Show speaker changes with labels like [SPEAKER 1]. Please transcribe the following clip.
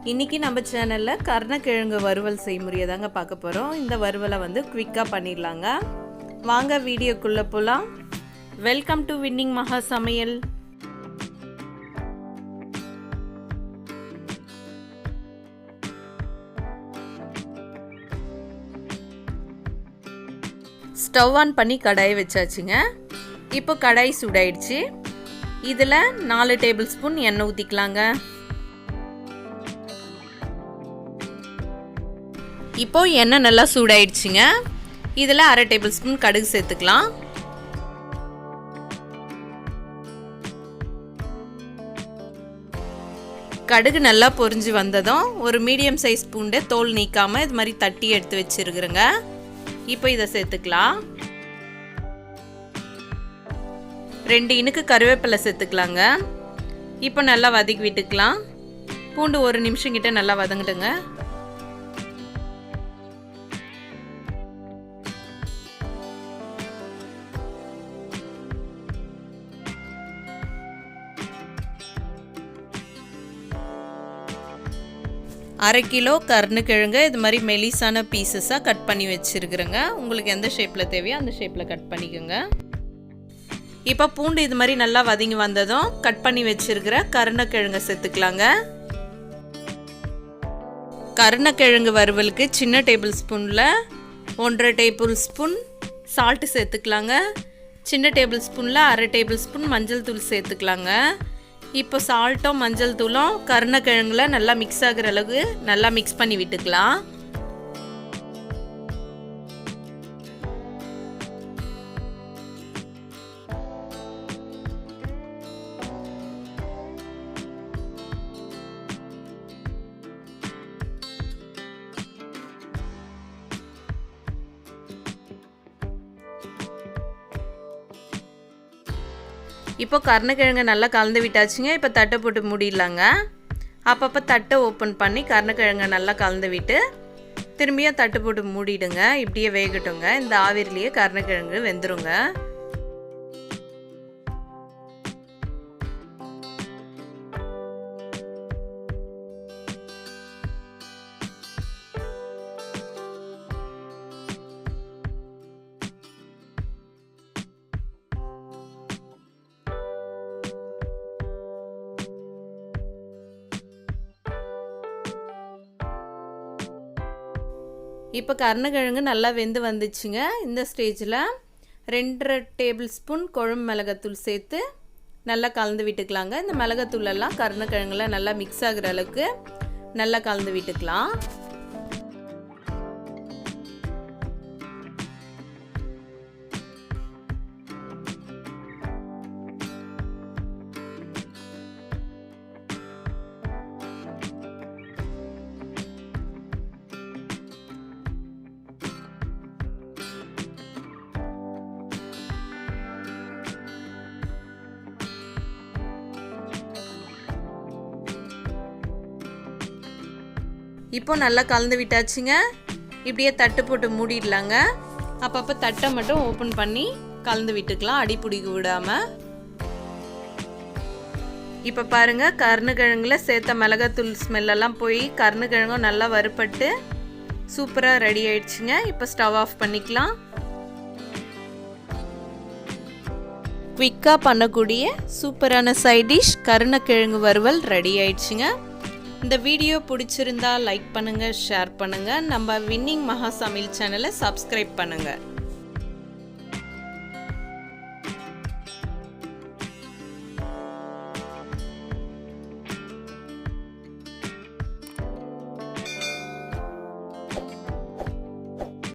[SPEAKER 1] இன்னைக்கு நம்ம சேனல்ல கருணக்கிழங்கு வறுவல் செய்முறையை தாங்க பார்க்க போறோம். இந்த வறுவலை வந்து குயிக்கா பண்ணிடலாங்க. வாங்க வீடியோக்குள்ள போலாம். வெல்கம் டு வின்னிங் மகா சமையல். ஸ்டவ் ஆன் பண்ணி கடாயை வச்சாச்சுங்க. இப்போ கடாய் சூடாயிடுச்சு. இதில் 4 டேபிள் ஸ்பூன் எண்ணெய் ஊற்றிக்கலாங்க. இப்போ எண்ணெய் நல்லா சூடாயிடுச்சுங்க. இதில் 1/2 டேபிள் ஸ்பூன் கடுகு சேர்த்துக்கலாம். கடுகு நல்லா பொரிஞ்சு வந்ததும் ஒரு மீடியம் சைஸ் பூண்டை தோல் நீக்காமல் இது மாதிரி தட்டி எடுத்து வச்சிருக்கிறேங்க. இப்போ இதை சேர்த்துக்கலாம். 2 இனுக்கு கருவேப்பிலை சேர்த்துக்கலாங்க. இப்போ நல்லா வதக்கி விட்டுக்கலாம். பூண்டு 1 நிமிஷம் கிட்ட நல்லா வதங்கிட்டுங்க. அரை கிலோ கருணக்கிழங்கு இது மாதிரி மெலிசான பீசஸாக கட் பண்ணி வச்சுருக்குறேங்க. உங்களுக்கு எந்த ஷேப்பில் தேவையோ அந்த ஷேப்பில் கட் பண்ணிக்கோங்க. இப்போ பூண்டு இது மாதிரி நல்லா வதங்கி வந்ததும் கட் பண்ணி வச்சுருக்கிற கருணக்கிழங்கை சேர்த்துக்கலாங்க. கருணக்கிழங்கு வறுவலுக்கு சின்ன டேபிள் ஸ்பூனில் 1/2 டேபிள் ஸ்பூன் சால்ட்டு சேர்த்துக்கலாங்க. சின்ன டேபிள் ஸ்பூனில் 1/2 டேபிள் ஸ்பூன் மஞ்சள் தூள் சேர்த்துக்கலாங்க. இப்போ சால்ட்டும் மஞ்சள் தூளும் கருணக்கிழங்குல நல்லா மிக்ஸ் ஆகிற அளவுக்கு நல்லா மிக்ஸ் பண்ணி விட்டுக்கலாம். இப்போ கருணக்கிழங்கு நல்லா கலந்து விட்டாச்சுங்க. இப்போ தட்டை போட்டு மூடிடலாங்க. அப்பப்போ தட்டை ஓப்பன் பண்ணி கருணக்கிழங்கை நல்லா கலந்து விட்டு திரும்பியும் தட்டு போட்டு மூடிடுங்க. இப்படியே வேகட்டுங்க. இந்த ஆவிரிலேயே கருணக்கிழங்கு வெந்துருங்க. இப்போ கருணக்கிழங்கு நல்லா வெந்து வந்துச்சுங்க. இந்த ஸ்டேஜில் 2 டேபிள் ஸ்பூன் குழம்பு மிளகாத்தூள் சேர்த்து நல்லா கலந்து விட்டுக்கலாங்க. இந்த மிளகாத்தூளெல்லாம் கருணக்கிழங்குல நல்லா மிக்ஸ் ஆகிற அளவுக்கு நல்லா கலந்து விட்டுக்கலாம். இப்போ நல்லா கலந்து விட்டாச்சுங்க. இப்படியே தட்டு போட்டு மூடிடலாங்க. அப்பப்போ தட்டை மட்டும் ஓப்பன் பண்ணி கலந்து விட்டுக்கலாம், அடி பிடிக்க விடாமல். இப்போ பாருங்கள், கருணக்கிழங்குல சேர்த்த மிளகாத்தூள் ஸ்மெல்லெல்லாம் போய் கருணக்கிழங்கும் நல்லா வறுபட்டு சூப்பராக ரெடி ஆயிடுச்சுங்க. இப்போ ஸ்டவ் ஆஃப் பண்ணிக்கலாம். குயிக்காக பண்ணக்கூடிய சூப்பரான சைட் டிஷ் கருணக்கிழங்கு வறுவல் ரெடி ஆயிடுச்சுங்க. இந்த வீடியோ பிடிச்சிருந்தா லைக் பண்ணுங்கள், ஷேர் பண்ணுங்கள். நம்ம வின்னிங் மகா சமையல் சேனலை சப்ஸ்கிரைப் பண்ணுங்கள்.